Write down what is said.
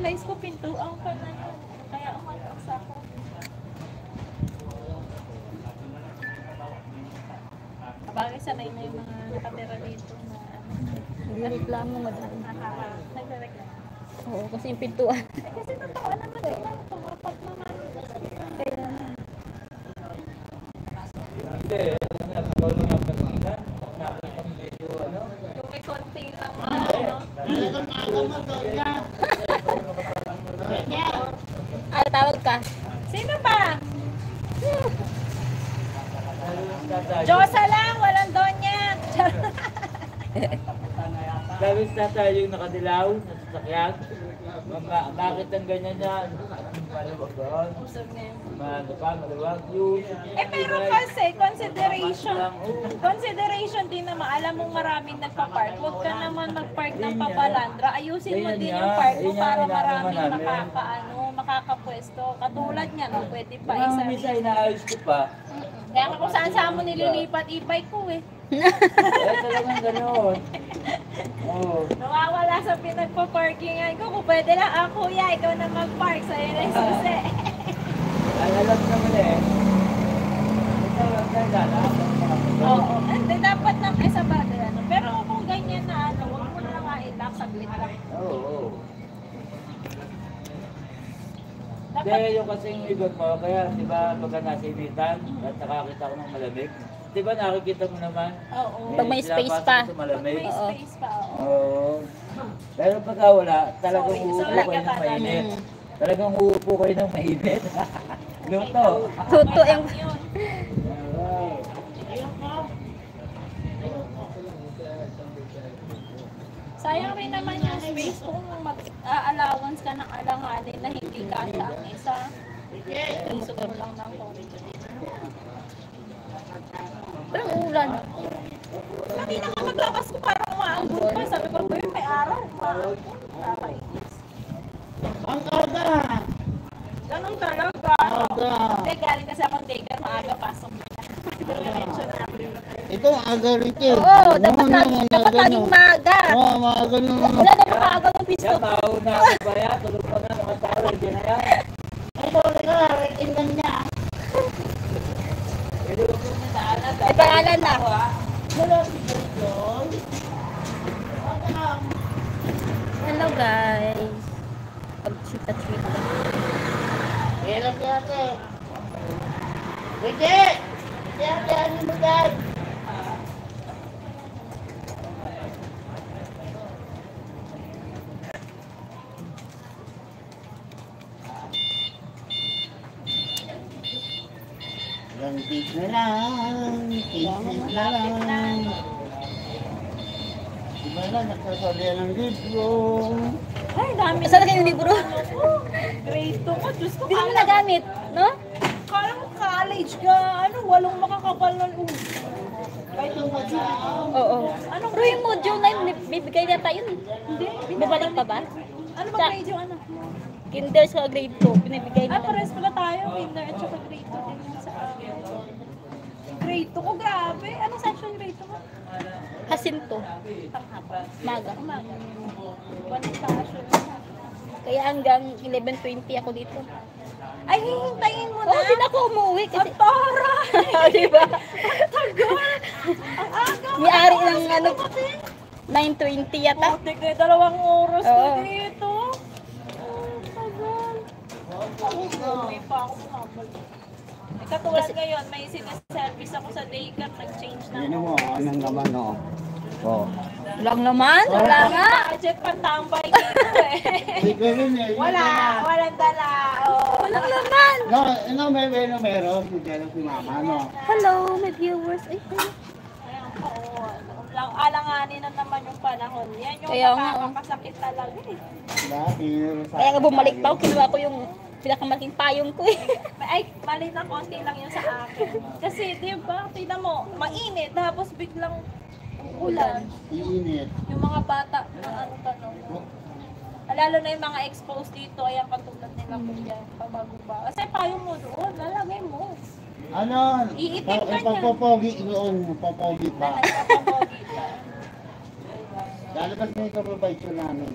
na-realize ko pintuan pa na yun. Kaya umalas ako. Bagay sanay na yung mga nakatira dito na Nagreklamo madami. nagre-reklamo. Oo, kasi yung pintuan. Kasi totoo naman sila. Tumapat naman. Kaya Yung may konti lang ano. tawag ka. Sino pa? Diyosa lang, walang donya. Sabi sa tayo yung nakadilaw sa sasakyan. Bakit ang ganyan yan? Maluwag doon. Maluwag yun. Pero kasi, consideration din naman. Alam mong maraming nagpa-park. Huwag ka naman mag-park ng papalandra. Ayusin mo din yung park mo para maraming makakapwesto. Katulad niya, no? Pwede pa isa. Misa inaayos ko pa. Kaya kung saan mo nililipat e-bike ko eh. Talagang gano'n. Oo. Nawawala sa pinagpa-parkingan ko. Kung pwede lang, kuya, ikaw na mag-park. Sa'yo na yung susi. Alam naman eh. Ito lang gala. Oo. Hindi, dapat lang sa bagay. Ano. Pero kung ganyan na, huwag mo na lang i-lock, saglit lang. Oo. Dapat, Hindi, yung kasing ibag mo, kaya di ba pagka nasa imitan at nakakita ko ng malamig, di ba nakikita mo naman? oo. Pag may space sinapasok pa. ko sa malamig. May space pa, oo. Oo. Pero pagka wala, talagang Sorry, uupo sorry kayo ka ng pa mainit. Talagang uupo kayo ng mainit. Luto. Tuto yung... Yun. Oo. Sayang rin naman yung space kung mag-allowance ka ng alanganin na hindi kasha ang isa. Piso mo lang ng konti. Parang ulan. Kanina nga maglabas ko parang umaanggun pa. Sabi ko, "Boy, may araw." Umaanggun. Nakakainis. Ang aga! Ganun talaga. Aga! Hindi, galing kasi akong daycare. Maaga pasok na. Diretso na ako. Ito ang aga rito. Oo, dapat laging maaga. Oo, maaga naman. Wala na maaga ng pisto. Yan, mauna ako ba yan? Tulog pa nga nakatawag. Hindi na yan. Ay, sorry ka, rating lang niya. May pangalan na. Wala si Joy. Hello guys. Pag-chita-chita. Hirap yate. Hindi! Yate, ano mo dad? Lantik na lang, kismis na lang. Diba na, nagsasalya ng libro. Ay, dami. Saan na kayo yung libro? Grade 2 ko. Diyos ko, Hindi mo nagamit, no? kala mo college ka. Ano, walong makakapal ng ulo. Kahit yung mag-aaw. Oo. Pero yung module na yun, bibigay yata yun. Hindi. Babalik pa ba? Ano ba Sa- grade yung ano? Kinder sa grade 2, binibigay Ah, nila. pares pala tayo. Kinder at saka grade 2 din yun sa akin. Grade 2 ko, grabe. Anong section grade 2 mo? Jacinto. Tanghapon. Maga. Umaga. Bonifacio. Kaya hanggang 11:20 ako dito. Ay, hihintayin mo Oo, na. din ako umuwi kasi... Ang taray! Diba? Tagal! Ang aga! May ari ng ano, 9:20 yata. Putik na 2 oras Oo. na dito. Tagal. Uwi pa ako bumabalik. Katulad ngayon, may sinaservice ako sa daycare, nag-change na Yun ako. mo, anong naman o. Oh. Lang naman, wala nga. Budget pantambay dito eh. Hindi ko rin eh. Walang dala. Oh. Walang laman. No, meron. Hindi alam si mama, no. Hello, my viewers. Ay, Ayan po, lang alanganin na naman yung panahon. Yan yung Kaya nga, nakakasakit talaga eh. Dati, kaya nga bumalik pa ako, kinuha ko yung pinakamalaking payong ko eh. Ay, mali na konti lang yun sa akin. Kasi, di ba, tignan mo, mainit, tapos biglang ulan. Iinit. Yung mga bata, na ano ba, no? Lalo na yung mga exposed dito, ayan katulad nila kuya, pabago ba. Kasi payong mo doon, lalagay mo. Ano? Iitim ka niya. Pagpapogi noon, papogi pa. Nagpapapogi ka. Lalabas na yung kapabay ko namin.